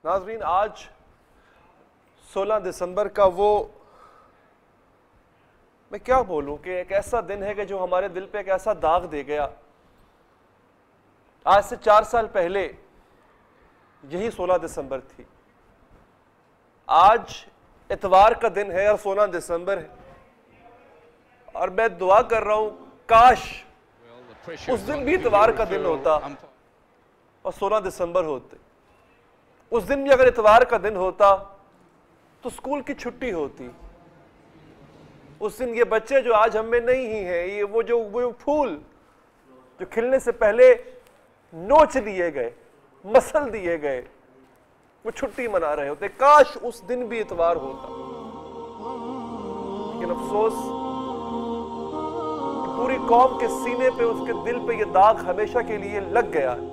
नाज़रीन, आज 16 दिसंबर का वो मैं क्या बोलूं कि एक ऐसा दिन है कि जो हमारे दिल पे एक ऐसा दाग दे गया। आज से 4 साल पहले यही 16 दिसंबर थी। आज इतवार का दिन है और 16 दिसंबर है, और मैं दुआ कर रहा हूं काश उस दिन भी इतवार का दिन होता और 16 दिसंबर होते। उस दिन भी अगर इतवार का दिन होता तो स्कूल की छुट्टी होती। उस दिन ये बच्चे जो आज हम में नहीं ही हैं, ये वो फूल जो खिलने से पहले नोच दिए गए, मसल दिए गए, वो छुट्टी मना रहे होते। काश उस दिन भी इतवार होता। लेकिन अफसोस पूरी कौम के सीने पे, उसके दिल पे ये दाग हमेशा के लिए लग गया है।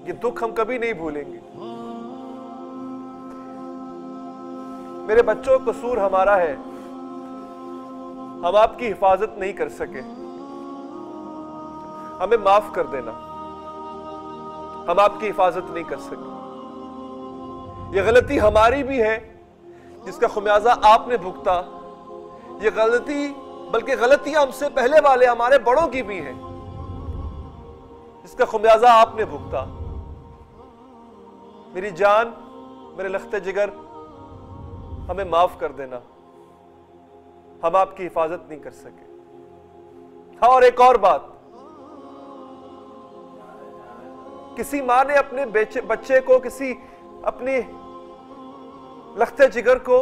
ये दुख हम कभी नहीं भूलेंगे। मेरे बच्चों, कसूर हमारा है, हम आपकी हिफाजत नहीं कर सके, हमें माफ कर देना। हम आपकी हिफाजत नहीं कर सके। यह गलती हमारी भी है जिसका खुमियाजा आपने भुगता। यह गलती, बल्कि गलतियां हमसे पहले वाले हमारे बड़ों की भी हैं जिसका खुमियाजा आपने भुगता। मेरी जान, मेरे लख्ते जिगर, हमें माफ कर देना। हम आपकी हिफाजत नहीं कर सके। हाँ, और एक और बात, किसी मां ने अपने बच्चे को, किसी अपने लख्ते जिगर को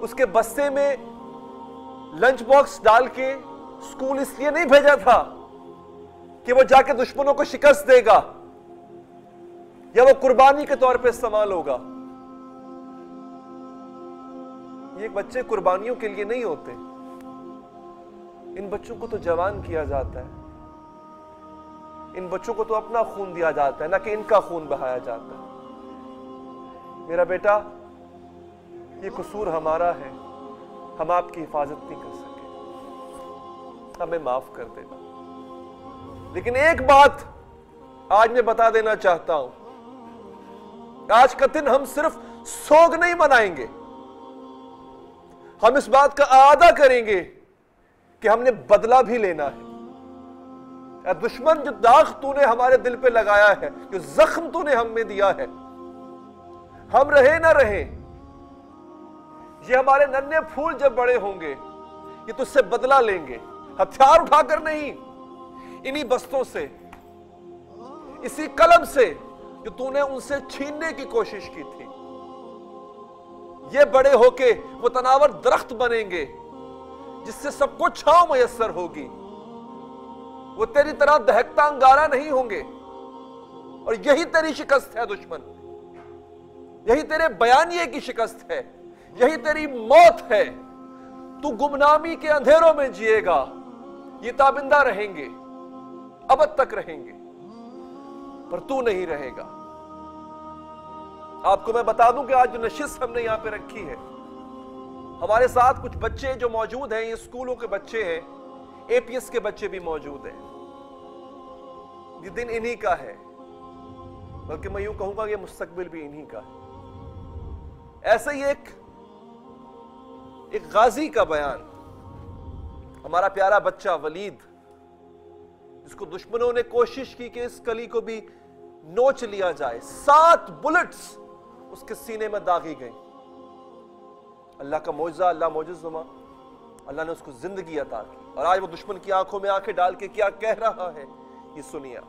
उसके बस्ते में लंच बॉक्स डाल के स्कूल इसलिए नहीं भेजा था कि वो जाके दुश्मनों को शिकस्त देगा या वो कुर्बानी के तौर पे इस्तेमाल होगा। ये बच्चे कुर्बानियों के लिए नहीं होते। इन बच्चों को तो जवान किया जाता है, इन बच्चों को तो अपना खून दिया जाता है, ना कि इनका खून बहाया जाता है। मेरा बेटा, ये कसूर हमारा है, हम आपकी हिफाजत नहीं कर सके, हमें माफ कर देना। लेकिन एक बात आज मैं बता देना चाहता हूं, आज का दिन हम सिर्फ सोग नहीं मनाएंगे, हम इस बात का आदा करेंगे कि हमने बदला भी लेना है। दुश्मन, जो दाग तूने हमारे दिल पे लगाया है, जो जख्म तूने हमें दिया है, हम रहे ना रहे, ये हमारे नन्हे फूल जब बड़े होंगे ये तुझसे बदला लेंगे। हथियार उठाकर नहीं, इन्हीं बस्तों से, इसी कलम से जो तूने उनसे छीनने की कोशिश की थी। ये बड़े होके वो तनावर दरख्त बनेंगे जिससे सबको छांव मयस्सर होगी। वो तेरी तरह दहकता अंगारा नहीं होंगे। और यही तेरी शिकस्त है दुश्मन, यही तेरे बयानिए की शिकस्त है, यही तेरी मौत है। तू गुमनामी के अंधेरों में जिएगा, ये ताबिंदा रहेंगे, अबद तक रहेंगे, पर तू नहीं रहेगा। आपको मैं बता दूं कि आज जो नशिस्त हमने यहां पे रखी है, हमारे साथ कुछ बच्चे जो मौजूद हैं, ये स्कूलों के बच्चे हैं, एपीएस के बच्चे भी मौजूद हैं। ये दिन इन्हीं का है, बल्कि मैं यूं कहूंगा ये मुस्तकबिल भी इन्हीं का है। ऐसे ही एक गाजी का बयान, हमारा प्यारा बच्चा वलीद, जिसको दुश्मनों ने कोशिश की कि इस कली को भी नोच लिया जाए, 7 बुलेट्स उसके सीने में दागी गई। अल्लाह का मौजज़ा, अल्लाह मौजज़ुमा, अल्लाह ने उसको जिंदगी अता की। और आज वो दुश्मन की आंखों में आंखें डाल के क्या कह रहा है, ये सुनिए।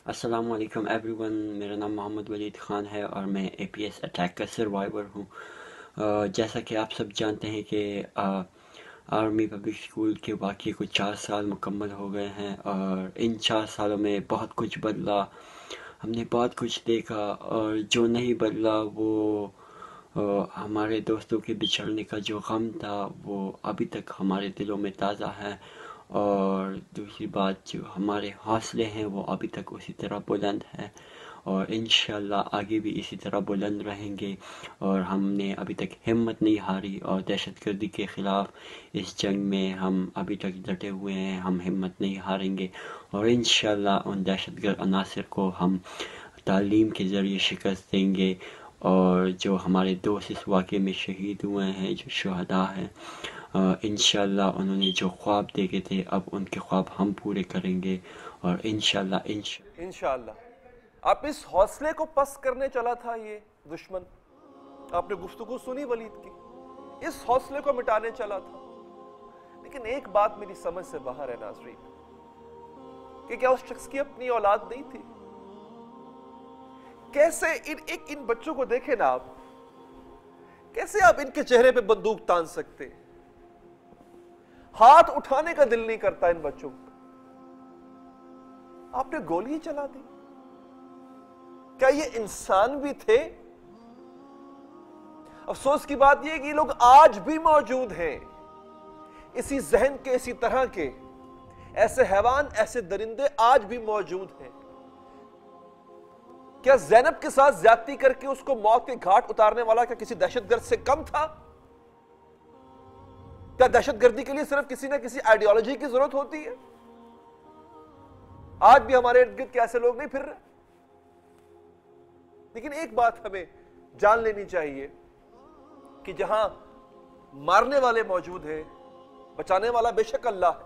अस्सलाम वालेकुम एवरीवन, मेरा नाम मोहम्मद वलीद ख़ान है और मैं एपीएस अटैक का सर्वाइवर हूँ। जैसा कि आप सब जानते हैं कि आर्मी पब्लिक स्कूल के वाक़ये को 4 साल मुकम्मल हो गए हैं और इन 4 सालों में बहुत कुछ बदला, हमने बहुत कुछ देखा, और जो नहीं बदला वो हमारे दोस्तों के बिछड़ने का जो गम था वो अभी तक हमारे दिलों में ताज़ा है। और दूसरी बात, जो हमारे हौसले हैं वो अभी तक उसी तरह बुलंद हैं और इंशाल्लाह आगे भी इसी तरह बुलंद रहेंगे। और हमने अभी तक हिम्मत नहीं हारी और दहशतगर्दी के ख़िलाफ़ इस जंग में हम अभी तक डटे हुए हैं। हम हिम्मत नहीं हारेंगे और इंशाल्लाह उन दहशतगर्द अनासर को हम तालीम के ज़रिए शिकस्त देंगे। और जो हमारे दोस्त इस वाक़े में शहीद हुए हैं, जो शुहदा हैं, इंशाल्लाह उन्होंने जो ख्वाब देखे थे अब उनके ख्वाब हम पूरे करेंगे। और इंशाल्लाह आप इस हौसले को पस्त करने चला था ये दुश्मन। आपने गुफ्तगू सुनी वलीद की, इस हौसले को मिटाने चला था। लेकिन एक बात मेरी समझ से बाहर है नाज़रीन, कि क्या उस शख्स की अपनी औलाद नहीं थी? कैसे इन बच्चों को देखें ना आप, कैसे आप इनके चेहरे पे बंदूक तान सकते? हाथ उठाने का दिल नहीं करता इन बच्चों को। आपने गोली चला दी। क्या ये इंसान भी थे? अफसोस की बात यह कि ये लोग आज भी मौजूद हैं, इसी जहन के, इसी तरह के ऐसे हैवान, ऐसे दरिंदे आज भी मौजूद हैं। क्या ज़ैनब के साथ ज्यादती करके उसको मौत के घाट उतारने वाला क्या किसी दहशतगर्द से कम था? क्या दहशतगर्दी के लिए सिर्फ किसी ना किसी आइडियोलॉजी की जरूरत होती है? आज भी हमारे इर्द गिर्द ऐसे लोग नहीं फिर रहे। लेकिन एक बात हमें जान लेनी चाहिए कि जहां मारने वाले मौजूद हैं, बचाने वाला बेशक अल्लाह है,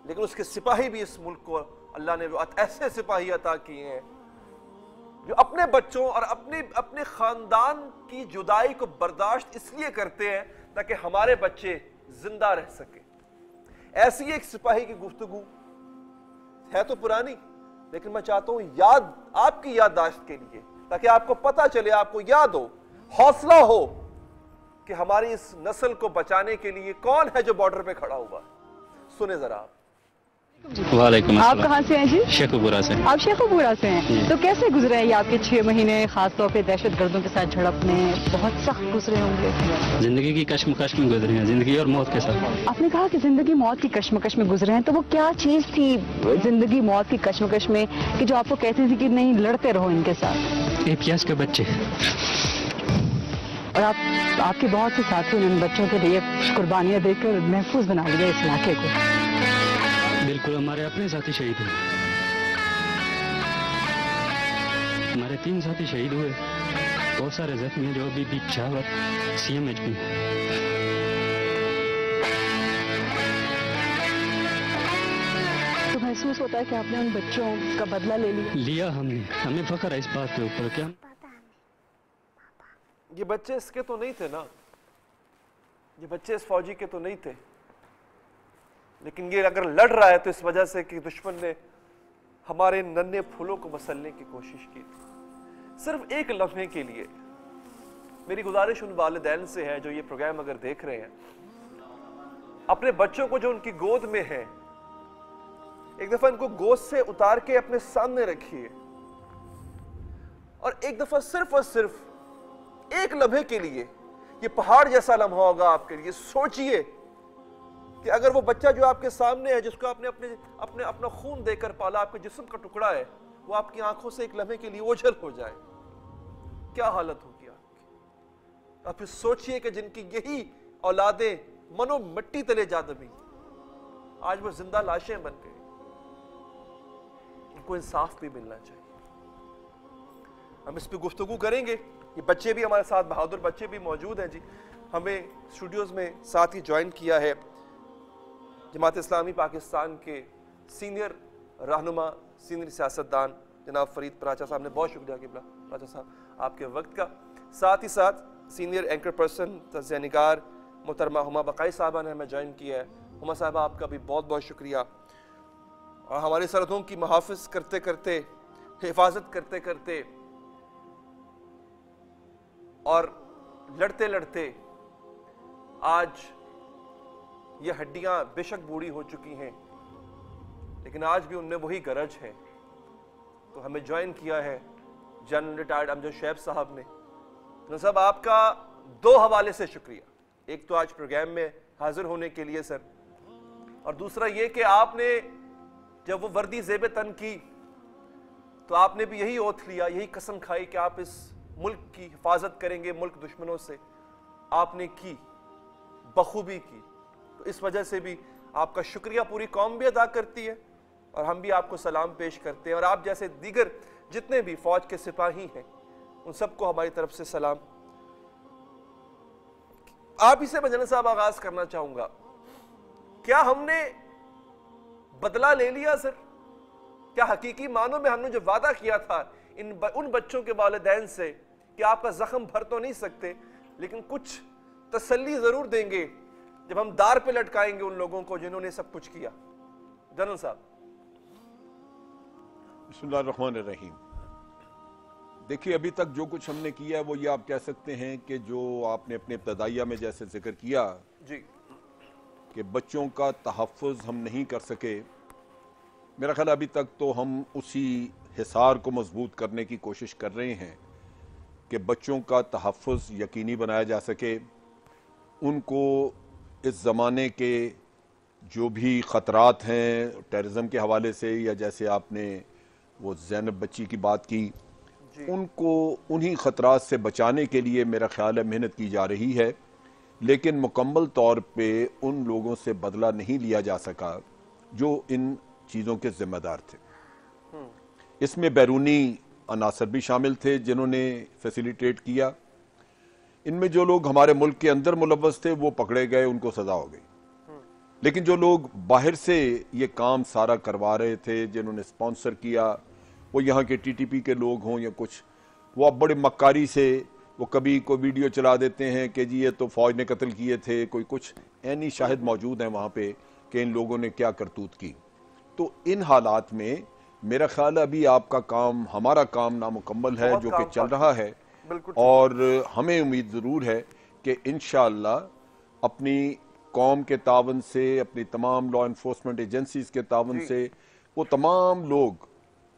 लेकिन उसके सिपाही भी इस मुल्क को अल्लाह ने ऐसे सिपाही अता किए हैं जो अपने बच्चों और अपने खानदान की जुदाई को बर्दाश्त इसलिए करते हैं ताकि हमारे बच्चे जिंदा रह सके। ऐसी एक सिपाही की गुफ्तगू है तो पुरानी, लेकिन मैं चाहता हूं याद, आपकी याददाश्त के लिए, ताकि आपको पता चले, आपको याद हो, हौसला हो कि हमारी इस नस्ल को बचाने के लिए कौन है जो बॉर्डर पे खड़ा हुआ है। सुने जरा आप। वालेकुम आप कहाँ से हैं जी? शेखुपुरा से। आप शेखुपुरा से हैं, तो कैसे गुजरे हैं ये आपके 6 महीने, खासतौर पे दहशतगर्दों के साथ झड़प में? बहुत सख्त गुजरे होंगे। जिंदगी की कश्मकश में गुजरे हैं, जिंदगी और मौत के साथ। आपने कहा कि जिंदगी मौत की कश्मकश में गुजरे हैं, तो वो क्या चीज थी जिंदगी मौत की कश्मकश में कि जो आपको कहती थी कि नहीं, लड़ते रहो इनके साथ? एपीएस के बच्चे। और आपके बहुत से साथियों ने इन बच्चों के लिए कुर्बानियां देकर महफूज बना लिया इस इलाके को। बिल्कुल, हमारे अपने साथी शहीद हुए, हमारे 3 साथी शहीद हुए, बहुत सारे जख्मी हैं जो अभी भी पिशावर सीएमएच में। तो महसूस होता है कि आपने उन बच्चों का बदला ले लिया। हमने, हमें फख्र है इस बात के ऊपर। क्या ये बच्चे इसके तो नहीं थे ना, ये बच्चे इस फौजी के तो नहीं थे, लेकिन ये अगर लड़ रहा है तो इस वजह से कि दुश्मन ने हमारे नन्हे फूलों को मसलने की कोशिश की थी। सिर्फ एक लम्हे के लिए मेरी गुजारिश उन वालिदैन से है जो ये प्रोग्राम अगर देख रहे हैं, अपने बच्चों को जो उनकी गोद में है, एक दफा इनको गोद से उतार के अपने सामने रखिए और एक दफा सिर्फ और सिर्फ एक लम्हे के लिए, ये पहाड़ जैसा लम्हा होगा आपके लिए। सोचिए कि अगर वो बच्चा जो आपके सामने है, जिसको आपने अपने अपना खून देकर पाला, आपके जिस्म का टुकड़ा है, वो आपकी आंखों से एक लम्हे के लिए ओझल हो जाए, क्या हालत होगी आपकी? आप फिर सोचिए कि जिनकी यही औलादें मनो मिट्टी तले जा दबी, आज वो जिंदा लाशें बन गई। उनको इंसाफ भी मिलना चाहिए। हम इस पे गुफ्तगू करेंगे। ये बच्चे भी हमारे साथ, बहादुर बच्चे भी मौजूद हैं जी। हमें स्टूडियोज में साथ ही ज्वाइन किया है जमात इस्लामी पाकिस्तान के सीनियर रहनुमा, सीनियर सियासतदान जनाब फरीद पराचा साहब ने, बहुत शुक्रिया किबला पराचा साहब आपके वक्त का। साथ ही साथ सीनियर एंकर पर्सन तज़िया निगार मोहतरमा हुमा बकाई साहबा ने हमें ज्वाइन किया है। हुमा साहबा आपका भी बहुत बहुत शुक्रिया। और हमारी सरहदों की मुहाफ़िज़ करते करते, हिफाजत करते करते और लड़ते लड़ते आज ये हड्डियां बेशक बूढ़ी हो चुकी हैं, लेकिन आज भी उनमें वही गरज है। तो हमें ज्वाइन किया है जनरल रिटायर्ड अमजद शैब साहब ने। तो साहब आपका 2 हवाले से शुक्रिया। एक तो आज प्रोग्राम में हाजिर होने के लिए सर, और दूसरा ये कि आपने जब वो वर्दी ज़ेब तन की तो आपने भी यही ओथ लिया, यही कसम खाई कि आप इस मुल्क की हिफाजत करेंगे, मुल्क दुश्मनों से। आपने की, बखूबी की। तो इस वजह से भी आपका शुक्रिया पूरी कौम भी अदा करती है और हम भी आपको सलाम पेश करते हैं, और आप जैसे दीगर जितने भी फौज के सिपाही हैं उन सबको हमारी तरफ से सलाम। आप ही से मैं जनरल साहब आगाज करना चाहूंगा, क्या हमने बदला ले लिया सर? क्या हकीकी मानों में हमने जो वादा किया था उन बच्चों के वालिदैन से कि आपका जख्म भर तो नहीं सकते लेकिन कुछ तसल्ली जरूर देंगे जब हम दार पे लटकाएंगे उन लोगों को जिन्होंने सब कुछ किया? जनरल साहब। बिस्मिल्लाहिर्रहमानिर्रहीम। देखिए, अभी तक जो कुछ हमने किया है वो ये आप कह सकते हैं कि जो आपने अपने इब्तदाइया में जैसे जिक्र किया जी कि बच्चों का तहफ़्फ़ुज़ हम नहीं कर सके, मेरा ख्याल अभी तक तो हम उसी हिसार को मजबूत करने की कोशिश कर रहे हैं कि बच्चों का तहफ़्फ़ुज़ यकीनी बनाया जा सके। उनको इस ज़माने के जो भी ख़तरात हैं टेररिज्म के हवाले से, या जैसे आपने वो ज़ैनब बच्ची की बात की, उनको उन्हीं ख़तरात से बचाने के लिए मेरा ख्याल है मेहनत की जा रही है, लेकिन मुकम्मल तौर पे उन लोगों से बदला नहीं लिया जा सका जो इन चीज़ों के ज़िम्मेदार थे। इसमें बैरूनी अनासर भी शामिल थे जिन्होंने फैसिलिटेट किया। इनमें जो लोग हमारे मुल्क के अंदर मुलव्वस थे वो पकड़े गए, उनको सजा हो गई, लेकिन जो लोग बाहर से ये काम सारा करवा रहे थे, जिन्होंने स्पॉन्सर किया, वो यहाँ के टीटीपी के लोग हों या कुछ, वो अब बड़े मक्कारी से वो कभी कोई वीडियो चला देते हैं कि जी ये तो फौज ने कत्ल किए थे, कोई कुछ ऐनी शाहिद मौजूद हैं वहाँ पे कि इन लोगों ने क्या करतूत की। तो इन हालात में मेरा ख्याल अभी आपका काम, हमारा काम नामुकम्मल है जो कि चल रहा है, और हमें उम्मीद ज़रूर है कि इंशाअल्लाह अपनी कौम के तावन से, अपनी तमाम लॉ इन्फोर्समेंट एजेंसीज के तावन से वो तमाम लोग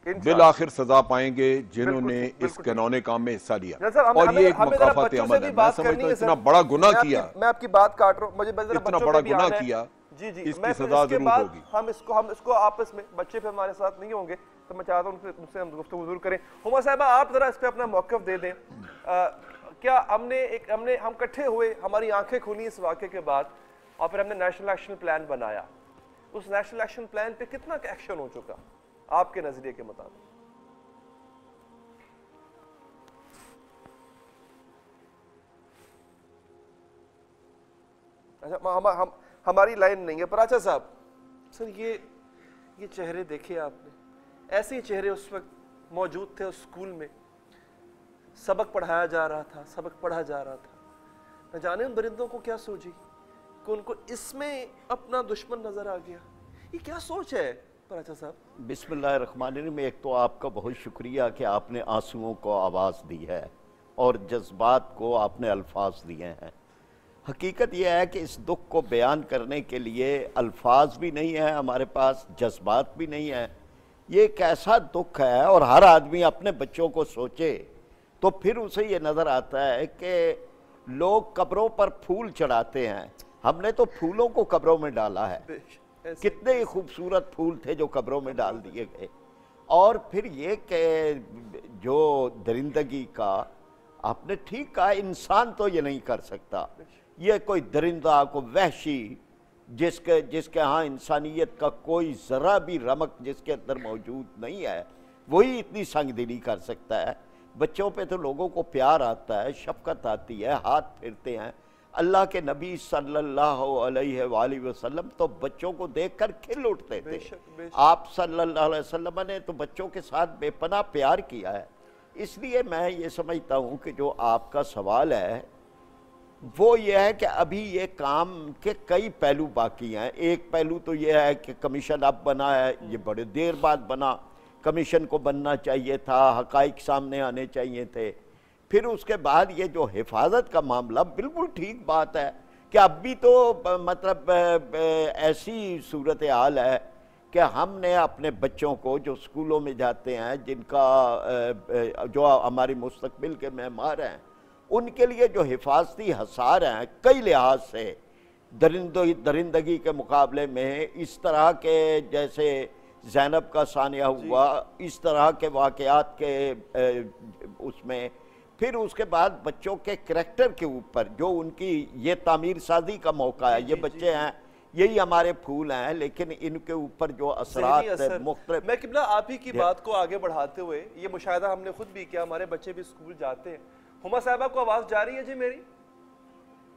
बिल आखिर सजा पाएंगे जिन्होंने इस घिनौने काम में हिस्सा लिया। और ये एक मुकाफात अमल है। मैं समझता हूँ इतना बड़ा गुनाह किया, मैं आपकी बात काट रहा हूँ, मुझे इतना बड़ा गुनाह किया, जी जी, इसकी सजा जरूर होगी। हम इसको आपस में, बच्चे पे हमारे साथ नहीं होंगे तो मैं चाहता हूँ उनसे हम गुफ्तगू जरूर करें। हुमा साहिबा, आप जरा इस पे अपना मौक़िफ़ दे दें। क्या हम इकट्ठे हुए, हमारी आंखें खुली इस वाक़े के बाद, और फिर हमने नेशनल एक्शन प्लान बनाया। उस नेशनल एक्शन प्लान पे कितना एक्शन हो चुका आपके नजरिए के मुताबिक? अच्छा, हमारी लाइन नहीं है पर अच्छा साहब, सर ये चेहरे देखे आपने, ऐसे ही चेहरे उस वक्त मौजूद थे उस स्कूल में, सबक पढ़ाया जा रहा था, सबक पढ़ा जा रहा था। न जाने उन परिंदों को क्या सोची कि उनको इसमें अपना दुश्मन नजर आ गया। ये क्या सोच है पराचा साहब? बिस्मिल्लाहिर्रहमानिर्रहीम। एक तो आपका बहुत शुक्रिया कि आपने आंसुओं को आवाज़ दी है और जज्बात को आपने अल्फाज दिए हैं। हकीकत यह है कि इस दुख को बयान करने के लिए अल्फाज भी नहीं है हमारे पास, जज्बात भी नहीं है। ये एक ऐसा दुख है, और हर आदमी अपने बच्चों को सोचे तो फिर उसे ये नज़र आता है कि लोग कब्रों पर फूल चढ़ाते हैं। हमने तो फूलों को कब्रों में डाला है, कितने ही खूबसूरत फूल थे जो कब्रों में डाल दिए गए। और फिर ये कि जो दरिंदगी का आपने ठीक कहा, इंसान तो ये नहीं कर सकता। ये कोई दरिंदा, को वहशी जिसके यहाँ इंसानियत का कोई ज़रा भी रमक जिसके अंदर मौजूद नहीं है, वही इतनी संगदिली कर सकता है। बच्चों पे तो लोगों को प्यार आता है, शफकत आती है, हाथ फेरते हैं। अल्लाह के नबी सल्लल्लाहु अलैहि वसल्लम तो बच्चों को देखकर खिल उठते थे। आप सल्लल्लाहु अलैहि वसल्लम ने तो बच्चों के साथ बेपनाह प्यार किया है। इसलिए मैं ये समझता हूँ कि जो आपका सवाल है वो ये है कि अभी ये काम के कई पहलू बाकी हैं। एक पहलू तो ये है कि कमीशन अब बना है, ये बड़े देर बाद बना, कमीशन को बनना चाहिए था, हकाइक सामने आने चाहिए थे। फिर उसके बाद ये जो हिफाजत का मामला, बिल्कुल ठीक बात है कि अब भी तो मतलब ऐसी सूरत हाल है कि हमने अपने बच्चों को जो स्कूलों में जाते हैं, जिनका जो हमारी मुस्तकबिल के मेहमान हैं, उनके लिए जो हिफाजती हसार हैं कई लिहाज से, दरिंदगी के मुकाबले में इस तरह के, जैसे ज़ैनब का सानिया हुआ, इस तरह के वाक़यात के उसमें, फिर उसके बाद बच्चों के करैक्टर के ऊपर जो उनकी ये तामीर साजी का मौका है, ये बच्चे हैं, यही हमारे फूल हैं, लेकिन इनके ऊपर जो असरात मुख्तलिफ। मैं किबला आप ही की बात को आगे बढ़ाते हुए, ये मुशाहिदा हमने खुद भी किया, हमारे बच्चे भी स्कूल जाते हैं। हुमा साहिबा को आवाज़ जा रही है जी मेरी?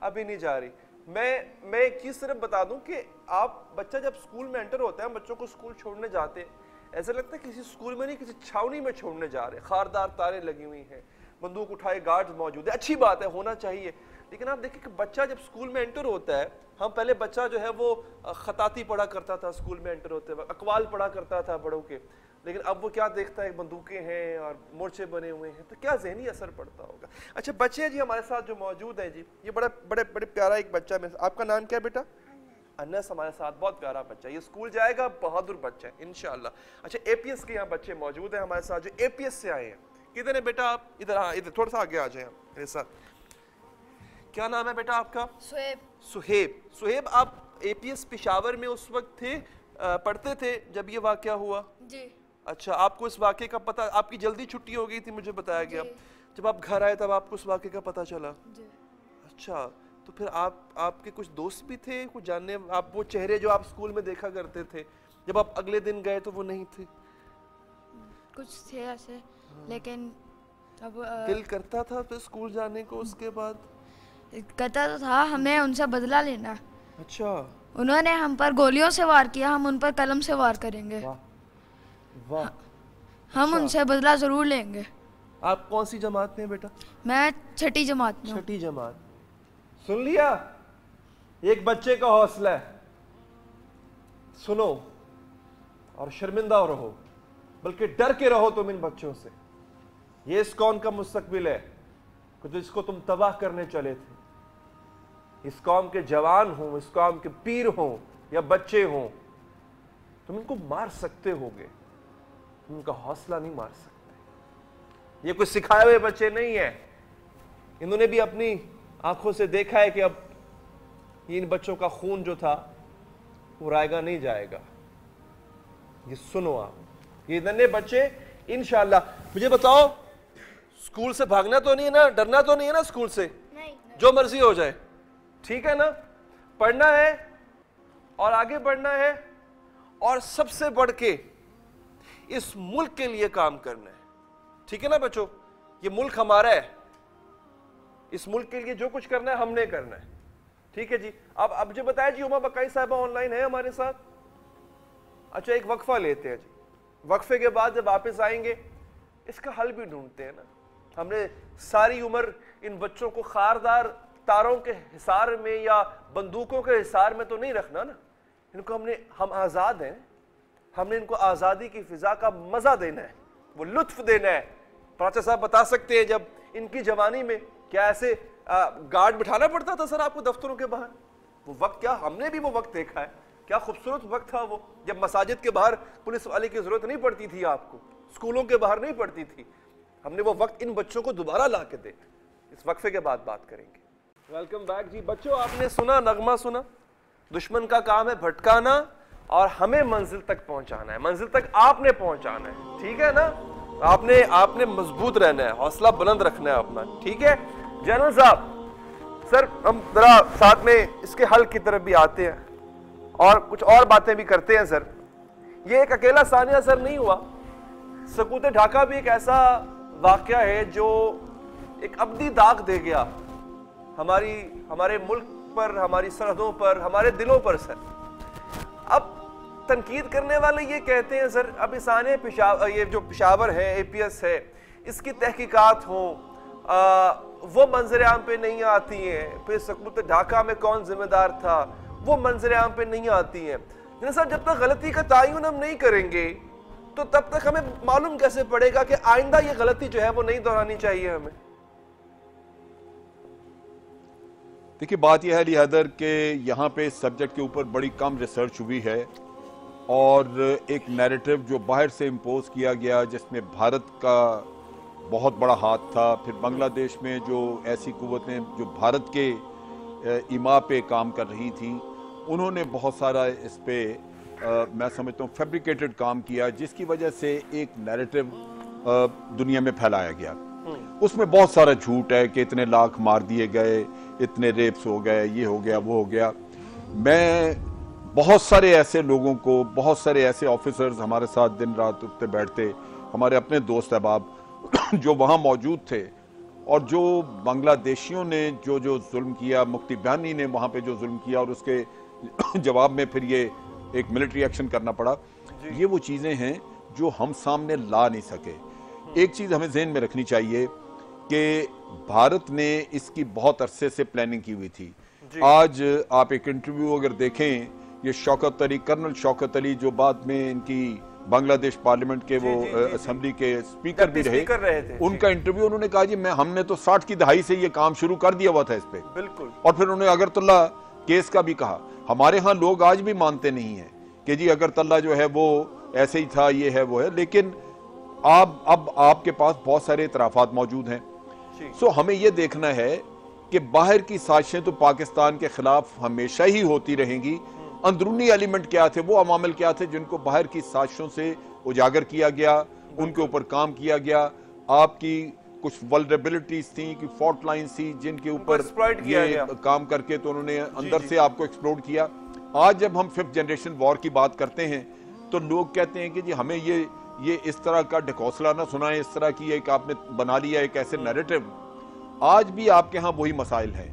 अभी नहीं जा रही। मैं एक चीज़ सिर्फ बता दूं कि आप बच्चा जब स्कूल में एंटर होता है, बच्चों को स्कूल छोड़ने जाते हैं, ऐसा लगता है किसी स्कूल में नहीं, किसी छावनी में छोड़ने जा रहे हैं। खारदार तारें लगी हुई हैं, बंदूक उठाए गार्ड्स मौजूद है, अच्छी बात है, होना चाहिए। लेकिन आप देखिए कि बच्चा जब स्कूल में एंटर होता है, हम पहले बच्चा जो है वो खताती पढ़ा करता था, स्कूल में एंटर होते वक्त अकवाल पढ़ा करता था बड़ों के, लेकिन अब वो क्या देखता है, बंदूकें हैं और मोर्चे बने हुए हैं, तो क्या ज़हनी असर पड़ता होगा। अच्छा, बच्चे जी हमारे साथ जो मौजूद हैं जी, ये बड़े प्यारा एक बच्चा है। आपका नाम क्या है बेटा? अनस हमारे साथ, बहुत प्यारा बच्चा, ये स्कूल जाएगा, बहादुर बच्चा है इंशाल्लाह। अच्छा, एपीएस के यहाँ बच्चे मौजूद हैं हमारे साथ जो एपीएस से आए हैं। किधर है बेटा आप? इधर, हाँ इधर थोड़ा सा आगे आ जाए मेरे साथ। क्या नाम है बेटा आपका? सुहेब, आप एपीएस पेशावर में उस वक्त थे, पढ़ते थे जब ये वाकया हुआ? जी। अच्छा, आपको इस वाकये का पता, आपकी जल्दी छुट्टी हो गई थी मुझे बताया गया, जब आप घर आए तब आपको उस वाकये का पता चला? जी। अच्छा, तो फिर आपके कुछ दोस्त भी थे, कुछ जानने, आप वो चेहरे जो आप स्कूल में देखा करते थे, जब आप अगले दिन गए तो वो नहीं थे? कुछ थे ऐसे, लेकिन अब दिल करता था फिर स्कूल जाने को उसके बाद? कहता तो था, हमें उनसे बदला लेना। अच्छा। उन्होंने हम पर गोलियों से वार किया, हम उन पर कलम से वार करेंगे। वाह। हम उनसे बदला जरूर लेंगे। आप कौन सी जमात में बेटा? मैं छठी जमात में। छठी जमात। सुन लिया, एक बच्चे का हौसला है, सुनो और शर्मिंदा रहो, बल्कि डर के रहो तुम इन बच्चों से। ये इस कौम का मुस्तकबिल है जिसको तुम तबाह करने चले थे। इस कौम के जवान हों, इस कौम के पीर हों या बच्चे हों, तुम इनको मार सकते होगे, तुम उनका हौसला नहीं मार सकते। ये कुछ सिखाए हुए बच्चे नहीं है, इन्होंने भी अपनी आंखों से देखा है कि अब इन बच्चों का खून जो था वो रायगा नहीं जाएगा। ये सुनो आप, ये नन्हे बच्चे इंशाअल्लाह। मुझे बताओ, स्कूल से भागना तो नहीं है ना, डरना तो नहीं है ना स्कूल से? नहीं। जो मर्जी हो जाए, ठीक है ना? पढ़ना है और आगे बढ़ना है, और सबसे बढ़ के इस मुल्क के लिए काम करना है, ठीक है ना बच्चों? ये मुल्क हमारा है, इस मुल्क के लिए जो कुछ करना है हमने करना है, ठीक है जी? अब मुझे बताया जी, उमा बकाई साहबा ऑनलाइन है हमारे साथ। अच्छा, एक वक्फा लेते हैं जी, वक्फे के बाद जब वापस आएंगे इसका हल भी ढूंढते हैं ना। हमने सारी उम्र इन बच्चों को खारदार तारों के हिसार में या बंदूकों के हिसार में तो नहीं रखना ना। इनको हम आज़ाद हैं, हमने इनको आज़ादी की फिजा का मज़ा देना है, वो लुत्फ देना है। प्राचा साहब बता सकते हैं, जब इनकी जवानी में क्या ऐसे गार्ड बिठाना पड़ता था सर आपको दफ्तरों के बाहर? वो वक्त, क्या हमने भी वो वक्त देखा है, क्या खूबसूरत वक्त था वो, जब मसाजिद के बाहर पुलिस वाले की जरूरत नहीं पड़ती थी आपको, स्कूलों के बाहर नहीं पड़ती थी। हमने वो वक्त इन बच्चों को दोबारा ला के देना। इस वक्फे के बाद बात करेंगे। वेलकम बैक जी। बच्चों, आपने सुना, नगमा सुना, दुश्मन का काम है भटकाना और हमें मंजिल तक पहुंचाना है, मंजिल तक आपने पहुंचाना है, ठीक है ना? आपने मजबूत रहना है, हौसला बुलंद रखना है अपना, ठीक है? जनरल साहब, सर हम जरा साथ में इसके हल की तरफ भी आते हैं और कुछ और बातें भी करते हैं। सर, ये एक अकेला सानिया सर नहीं हुआ, सकूत ढाका भी एक ऐसा वाकया है जो एक अब्दी दाग दे गया हमारे मुल्क पर, हमारी सरहदों पर, हमारे दिलों पर। सर, अब तनकीद करने वाले ये कहते हैं सर, अब इसाने ये जो पेशावर है, एपीएस है, इसकी तहकीकात हो, वो मंजर आम पे नहीं आती हैं। फिर सकूत ढाका में कौन जिम्मेदार था, वो मंजर आम पे नहीं आती हैं। सर, जब तक गलती का तयन हम नहीं करेंगे तो तब तक हमें मालूम कैसे पड़ेगा कि आइंदा ये गलती जो है वो नहीं दोहरानी चाहिए हमें? देखिए, बात यह है अली हैदर के यहाँ पे इस सब्जेक्ट के ऊपर बड़ी कम रिसर्च हुई है, और एक नैरेटिव जो बाहर से इम्पोज किया गया जिसमें भारत का बहुत बड़ा हाथ था, फिर बांग्लादेश में जो ऐसी कुव्वतें जो भारत के इमा पे काम कर रही थी, उन्होंने बहुत सारा इस पे मैं समझता हूँ फैब्रिकेटेड काम किया, जिसकी वजह से एक नैरेटिव दुनिया में फैलाया गया। उसमें बहुत सारा झूठ है कि इतने लाख मार दिए गए, इतने रेप्स हो गए, ये हो गया, वो हो गया। मैं बहुत सारे ऐसे लोगों को, बहुत सारे ऐसे ऑफिसर्स हमारे साथ दिन रात उठते बैठते, हमारे अपने दोस्त अहबाब जो वहाँ मौजूद थे, और जो बांग्लादेशियों ने जो जुल्म किया, मुफ्ती बयानी ने वहाँ पे जो जुल्म किया, और उसके जवाब में फिर ये एक मिलिट्री एक्शन करना पड़ा, ये वो चीज़ें हैं जो हम सामने ला नहीं सके। एक चीज़ हमें जहन में रखनी चाहिए कि भारत ने इसकी बहुत अरसे से प्लानिंग की हुई थी। आज आप एक इंटरव्यू अगर देखें, ये शौकत अली, कर्नल शौकत अली, जो बाद में इनकी बांग्लादेश पार्लियामेंट के वो असेंबली के स्पीकर भी रहे थे, उनका इंटरव्यू, उन्होंने कहा जी हमने तो 60 की दहाई से ये काम शुरू कर दिया हुआ था इस पे। बिल्कुल। और फिर उन्होंने अगरतला केस का भी कहा। हमारे यहाँ लोग आज भी मानते नहीं है कि जी अगरतला जो है वो ऐसे ही था, ये है वो है, लेकिन अब आपके पास बहुत सारे इतराफात मौजूद हैं। सो हमें ये देखना है कि बाहर की साजिशें तो पाकिस्तान के खिलाफ हमेशा ही होती रहेंगी, अंदरूनी एलिमेंट क्या थे, वो अवामिल क्या थे जिनको बाहर की साजिशों से उजागर किया गया, उनके ऊपर काम किया गया। आपकी कुछ वल्नरेबिलिटीज थी, कि फॉल्ट लाइन्स थी, जिनके ऊपर ये काम करके तो उन्होंने अंदर से आपको एक्सप्लोड किया। आज जब हम 5th जनरेशन वॉर की बात करते हैं तो लोग कहते हैं कि जी हमें ये इस तरह का ढकोसला ना सुनाए, इस तरह की एक आपने बना लिया एक ऐसे नैरेटिव। आज भी आपके यहाँ वही मसाइल हैं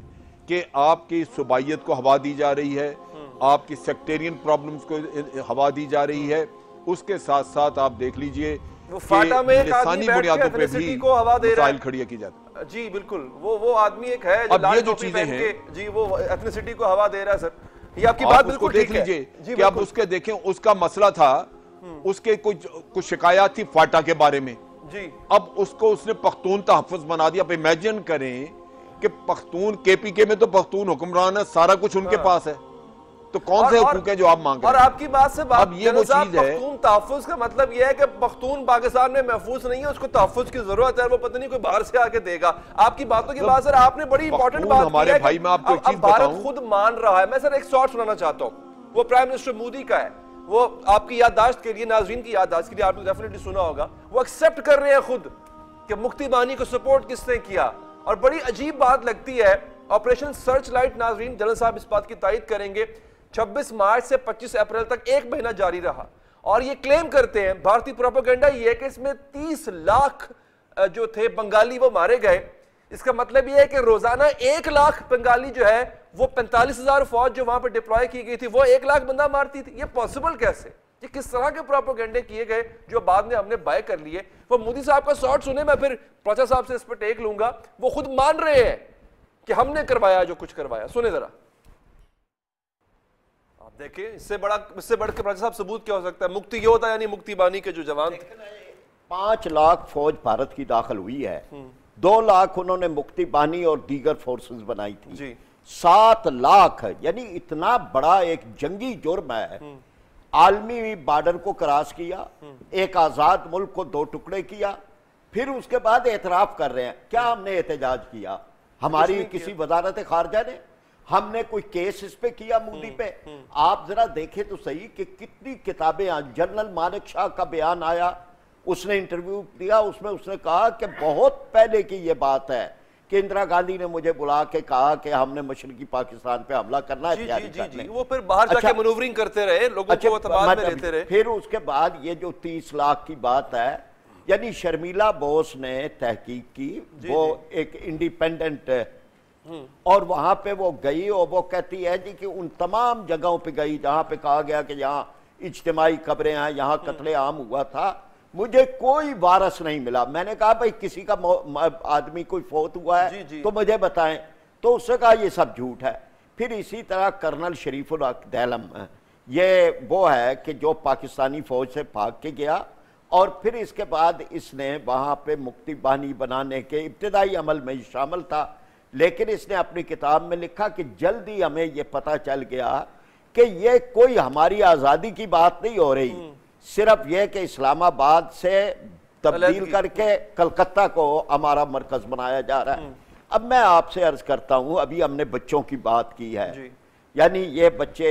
कि आपकी सुबाइयत को हवा दी जा रही है, आपकी सेक्टेरियन प्रॉब्लम्स को हवा दी जा रही है। उसके साथ साथ आप देख लीजिए वो फाटा में एक आदमी बुनियादों पे भी को हवा दे रहा है, खड़ी की जाती है। जी बिल्कुल, वो आदमी एक है जो लाल टोपी पहन के जी वो एथनिसिटी को हवा दे रहा है। सर ये आपकी बात बिल्कुल देख लीजिए कि आप उसके देखें, उसका मसला था, उसके कुछ शिकायत थी फाटा के बारे में जी, अब उसने पख्तून तहफ़्फ़ुज़ बना दिया। अब इमेजिन करें कि पख्तून केपीके में तो पख्तून हुक्मरान है, सारा कुछ उनके पास है, तो कौन से हुकूक है जो आप मांग रहे हैं? और आपकी बात से बात, अब ये वो चीज है, पख्तून तहफ़्फ़ुज़ का मतलब ये है कि पख्तून पाकिस्तान में महफूज नहीं है, उसको तहफ़्फ़ुज़ की जरूरत है, वो पता नहीं कोई बाहर से आके देगा। आपकी बातों की बात सर, आपने बड़ी इंपॉर्टेंट बात हमारे भाई, मैं आपको एक चीज भारत खुद मान रहा है। मैं सर एक शॉर्ट सुनाना चाहता हूँ, वो प्राइम मिनिस्टर मोदी का है, वो आपकी याददाश्त के लिए, नाज़रीन की याददाश्त के लिए, आपने डेफिनेटली सुना होगा। वो एक्सेप्ट कर रहे हैं खुद कि मुफ्ती बानी को सपोर्ट किसने किया। और बड़ी अजीब बात लगती है, ऑपरेशन सर्च लाइट, नाज़रीन जनरल साहब इस बात की तायद करेंगे, 26 मार्च से 25 अप्रैल तक 1 महीना जारी रहा। और ये क्लेम करते हैं, भारतीय प्रोपेगेंडा ये है कि इसमें 30 लाख जो थे बंगाली वो मारे गए। इसका मतलब ये है कि रोजाना 1 लाख बंगाली जो है वो 45,000 फौज जो वहां पर डिप्लॉय की गई थी वो 1 लाख बंदा मारती थी। ये पॉसिबल कैसे? ये किस तरह के प्रोपेगेंडे किए गए जो बाद में हमने बाय कर लिए? वो मोदी साहब का शॉर्ट सुने, मैं फिर प्रचा साहब से इस पर टेक लूंगा। वो खुद मान रहे हैं कि हमने करवाया जो कुछ करवाया। सुने जरा, आप देखिए, इससे बढ़ के प्रजा साहब सबूत क्या हो सकता है? मुक्ति ये होता है, यानी मुक्ति बानी के जो जवान थे, 5 लाख फौज भारत की दाखिल हुई है, 2 लाख उन्होंने मुक्ति बानी और दीगर फोर्सेस बनाई थी जी। 7 लाख, यानी इतना बड़ा एक जंगी जुर्म है। आलमी बॉर्डर को क्रॉस किया, एक आजाद मुल्क को 2 टुकड़े किया, फिर उसके बाद एतराफ कर रहे हैं। क्या हमने एहतजाज किया? हमारी किसी वजारत खारजा ने? हमने कोई केस इस पे किया मोदी पे? आप जरा देखें तो सही कि कितनी किताबें। जनरल मानिक शाह का बयान आया, उसने इंटरव्यू दिया, उसमें उसने कहा कि बहुत पहले की ये बात है कि इंदिरा गांधी ने मुझे बुला के कहा कि हमने मशरकी पाकिस्तान पे हमला करना है। जी, वो फिर बाहर जाके मैनूवरिंग करते रहे, लोगों को तबाद में लेते रहे। फिर उसके बाद ये जो 30 लाख की बात है, यानी शर्मिला बोस ने तहकीक की, वो एक इंडिपेंडेंट, और वहां पे वो गई और वो कहती है जी कि उन तमाम जगहों पे गई जहां पे कहा गया कि यहाँ इज्तिमाई कब्रें हैं, यहाँ कत्ले आम हुआ था, मुझे कोई वारस नहीं मिला। मैंने कहा भाई किसी का आदमी कोई फौत हुआ है जी। तो मुझे बताएं। तो उसने कहा ये सब झूठ है। फिर इसी तरह कर्नल शरीफुल हक दैलम, ये वो है कि जो पाकिस्तानी फौज से भाग के गया और फिर इसके बाद इसने वहाँ पे मुक्ति बानी बनाने के इब्तिदाई अमल में शामिल था। लेकिन इसने अपनी किताब में लिखा कि जल्दी हमें ये पता चल गया कि ये कोई हमारी आज़ादी की बात नहीं हो रही, सिर्फ यह कि इस्लामाबाद से तब्दील करके कलकत्ता को हमारा मरकज बनाया जा रहा है। अब मैं आपसे अर्ज करता हूं, अभी हमने बच्चों की बात की है जी। यानी ये बच्चे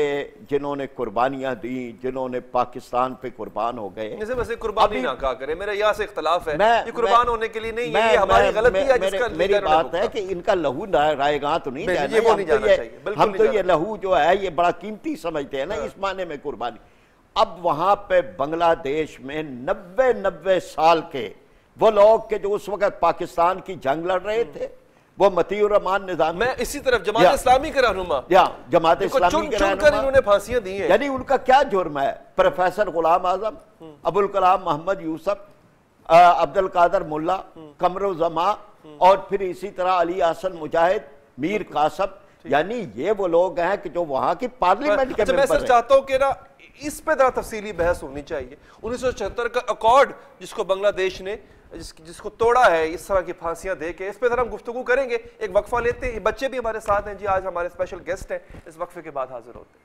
जिन्होंने कुर्बानियां दी, जिन्होंने पाकिस्तान पे कुर्बान हो गए, जैसे वैसे कुर्बानी ना कहा करे, मेरा यहाँ से इख्तलाफ है, ये कुर्बान होने के लिए नहीं, ये हमारी गलती है जिसका मेरी बात है कि इनका लहू रायगां तो नहीं जाना, हम तो ये लहू जो है ये बड़ा कीमती समझते हैं ना, इस माने में कुर्बानी। अब वहां पे बांग्लादेश में 90 साल के वो लोग के जो उस वक्त पाकिस्तान की जंग लड़ रहे थे, वो मतीउर रहमान निजामी, मैं इसी तरफ जमात इस्लामी के रहनुमा, जमात इस्लामी के रहनुमा, इन्होंने फांसियां दी हैं। यानी उनका क्या जुर्म है? प्रोफेसर गुलाम आजम, अबुल कलाम मोहम्मद यूसुफ, अब्दुल कादर मुल्ला, कमरुज़्ज़मा और फिर इसी तरह अली हसन मुजाहिद, मीर कासम, यानी ये वो लोग हैं कि जो वहां की पार्लियामेंट के मैं सर चाहता हूं कि ना इस पे जरा तफसीली बहस होनी चाहिए। 1976 का अकॉर्ड जिसको बांग्लादेश ने जिसको तोड़ा है इस तरह की फांसियां दे के, इस पे जरा हम गुफ्तगू करेंगे। एक वक्फा लेते हैं, बच्चे भी हमारे साथ हैं जी, आज हमारे स्पेशल गेस्ट हैं, इस वक्फे के बाद हाजिर होते हैं।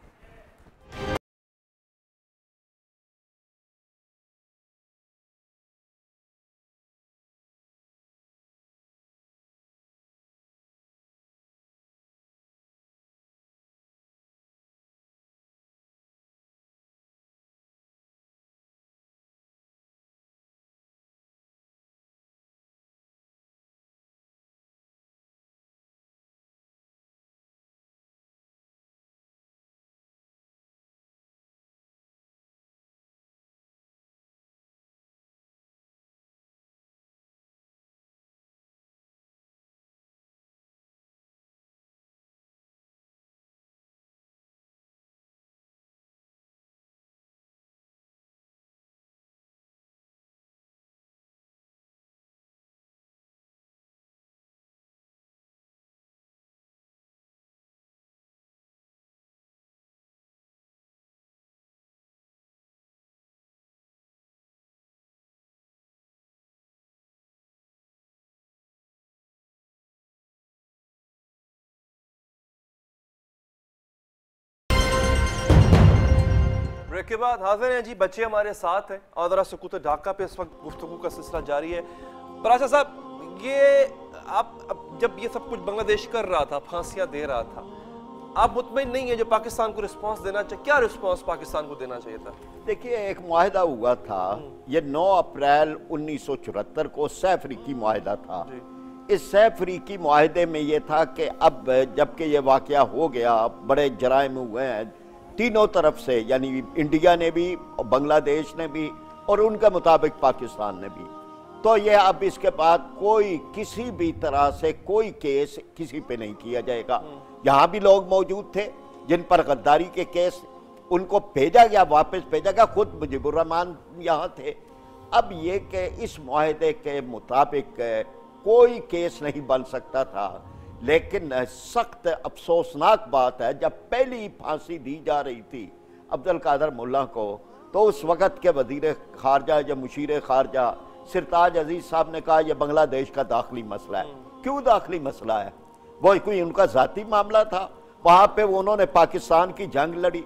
ब्रेक के बाद हाजिर हैं जी, बच्चे हमारे साथ हैं और जरा सुकूत ढाका पे इस वक्त गुफ्तगू का सिलसिला जारी है। पराशा साहब, ये आप जब ये सब कुछ बांग्लादेश कर रहा था, फांसियां दे रहा था, आप मुतमईन नहीं है जो पाकिस्तान को रिस्पांस देना चाहिए? क्या रिस्पांस पाकिस्तान को देना चाहिए था? देखिए, एक मुआहिदा हुआ था, ये 9 अप्रैल 1974 को सैफरीकी मुआहिदा था। इस सैफरीकी मुआहिदे में ये था कि अब जबकि ये वाकया हो गया, बड़े जराइम हुए हैं तीनों तरफ से, यानी इंडिया ने भी, बांग्लादेश ने भी और उनके मुताबिक पाकिस्तान ने भी, तो ये अब इसके बाद कोई किसी भी तरह से कोई केस किसी पे नहीं किया जाएगा। यहाँ भी लोग मौजूद थे जिन पर गद्दारी के केस, उनको भेजा गया, वापस भेजा गया, खुद मुजीबुर रहमान यहाँ थे। अब ये कि इस मुआहिदे के मुताबिक कोई केस नहीं बन सकता था, लेकिन सख्त अफसोसनाक बात है, जब पहली फांसी दी जा रही थी अब्दुल कादर मुल्ला को, तो उस वक़्त के वज़ीर ख़ारजा या मुशीर ख़ारजा सिरताज अजीज़ साहब ने कहा यह बांग्लादेश का दाखिली मसला है। क्यों दाखिली मसला है? वो कोई उनका ज़ाती मामला था? वहाँ पे उन्होंने पाकिस्तान की जंग लड़ी,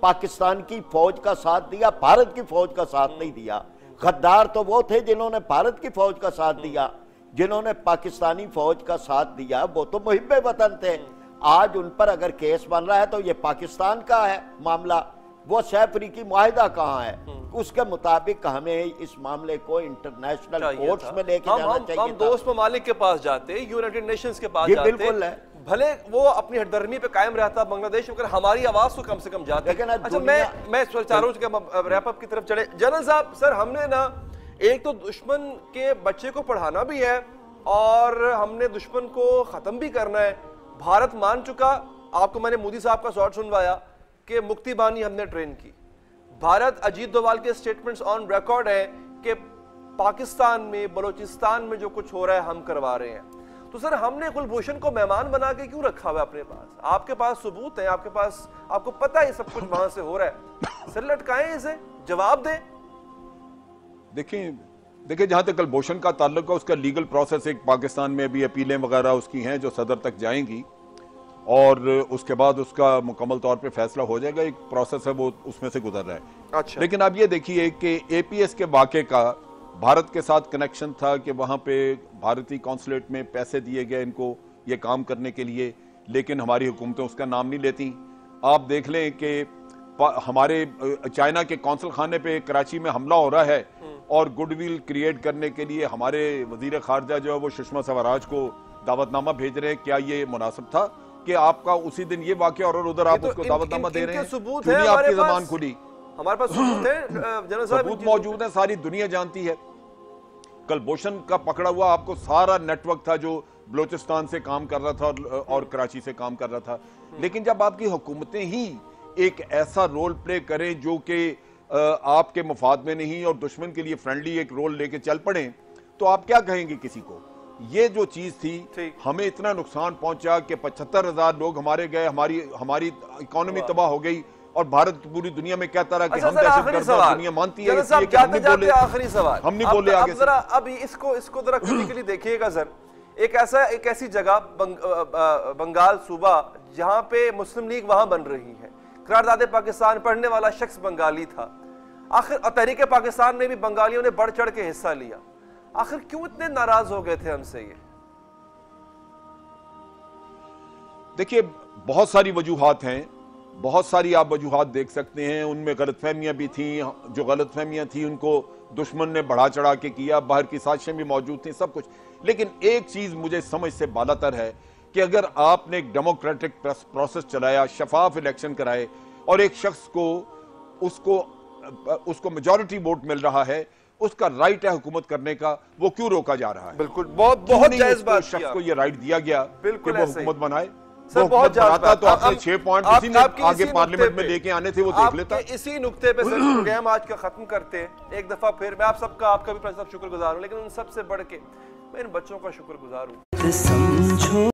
पाकिस्तान की फ़ौज का साथ दिया, भारत की फ़ौज का साथ नहीं दिया। गद्दार तो वो थे जिन्होंने भारत की फ़ौज का साथ दिया, जिन्होंने पाकिस्तानी फौज का साथ दिया वो तो मुहिब्बे वतन थे। आज उन पर अगर केस बन रहा है तो ये पाकिस्तान का है मामला, वो सैफरीकी मुआहिदा कहाँ है? उसके मुताबिक हमें इस मामले को इंटरनेशनल कोर्ट्स में लेके जाना चाहिए। हम दोस्त ममालिक के पास जाते, यूनाइटेड नेशंस के पास जाते, बिल्कुल है, भले वो अपनी हटदर्मी पे कायम रहता बांग्लादेश, अगर हमारी आवाज को कम से कम जाती। अच्छा, मैं चाह रहा हूँ रैप अप की तरफ चले। जनरल साहब, सर हमने ना एक तो दुश्मन के बच्चे को पढ़ाना भी है और हमने दुश्मन को खत्म भी करना है। भारत मान चुका, आपको मैंने मोदी साहब का शॉर्ट सुनवाया कि मुक्ति बानी हमने ट्रेन की। भारत, अजीत डोवाल के स्टेटमेंट्स ऑन रिकॉर्ड है कि पाकिस्तान में, बलोचिस्तान में जो कुछ हो रहा है हम करवा रहे हैं। तो सर हमने कुलभूषण को मेहमान बना के क्यों रखा हुआ है अपने पास? आपके पास सबूत है, आपके पास, आपको पता है सब कुछ वहां से हो रहा है, सर लटकाएं इसे, जवाब दें। देखिए जहां तक कुलभूषण का ताल्लुक है, उसका लीगल प्रोसेस, एक पाकिस्तान में भी अपीलें वगैरह उसकी हैं जो सदर तक जाएंगी और उसके बाद उसका मुकम्मल तौर पे फैसला हो जाएगा। एक प्रोसेस है वो उसमें से गुजर रहा है। अच्छा। लेकिन आप ये देखिए कि एपीएस के वाक़े का भारत के साथ कनेक्शन था कि वहाँ पे भारतीय कॉन्सुलेट में पैसे दिए गए इनको ये काम करने के लिए, लेकिन हमारी हुकूमतें उसका नाम नहीं लेती। आप देख लें कि हमारे चाइना के कौंसल खाने पे कराची में हमला हो रहा है और गुडविल क्रिएट करने के लिए हमारे वजीर खारजा जो है वो सुषमा स्वराज को दावतनामा भेज रहे हैं। क्या ये मुनासिब था कि आपका उसी दिन ये वाकया और उधर आप उसको दावतनामा दे रहे हैं? सबूत है, आपकी ज़बान खुली, हमारे पास सबूत है, सबूत मौजूद है, सारी दुनिया जानती है। कलभूषण का पकड़ा हुआ आपको सारा नेटवर्क था जो बलोचिस्तान से काम कर रहा था और कराची से काम कर रहा था। लेकिन जब आपकी हुकूमतें ही एक ऐसा रोल प्ले करें जो कि आपके मुफाद में नहीं और दुश्मन के लिए फ्रेंडली एक रोल लेके चल पड़े, तो आप क्या कहेंगे किसी को? ये जो चीज थी, हमें इतना नुकसान पहुंचा कि 75,000 लोग हमारे गए, हमारी इकोनॉमी तबाह हो गई और भारत पूरी दुनिया में कहता रहा कि हम दहशतगर्द हैं, दुनिया मानती है। आखिरी सवाल हम नहीं बोले आगे। जरा अब इसको जरा क्रिटिकली देखिएगा सर। एक ऐसी जगह बंगाल सूबा जहां पे मुस्लिम लीग वहां बन रही है, करारदादे पाकिस्तान पढ़ने वाला शख्स बंगाली था, आखिर तहरीक पाकिस्तान में भी बंगालियों ने बढ़ चढ़ के हिस्सा लिया। आखिर क्यों इतने नाराज हो गए थे हमसे? ये देखिए, बहुत सारी वजूहात हैं, बहुत सारी आप वजूहात देख सकते हैं। उनमें गलतफहमियां भी थी, जो गलतफहमियां थी उनको दुश्मन ने बढ़ा चढ़ा के किया, बाहर की साजिशें भी मौजूद थी, सब कुछ। लेकिन एक चीज मुझे समझ से बालातर है कि अगर आपने एक डेमोक्रेटिक प्रोसेस चलाया, शफाफ इलेक्शन कराए और एक शख्स को उसको मेजॉरिटी वोट मिल रहा है, उसका राइट है हुकूमत करने का, वो क्यों रोका जा रहा है? बिल्कुल, बहुत जायज बात। शख्स को ये राइट दिया गया कि वो हुकूमत बनाए। सर बहुत बनाता तो आपने 6 पॉइंट इसी ने आगे पार्लियामेंट में लेके आने थे, वो देख लेता। इसी नुक्ते पे सर प्रोग्राम आज का खत्म करते हैं। एक दफा फिर मैं आपका भी शुक्रगुजार हूं, लेकिन उन सबसे बढ़ के मैं इन बच्चों का शुक्रगुजार हूं।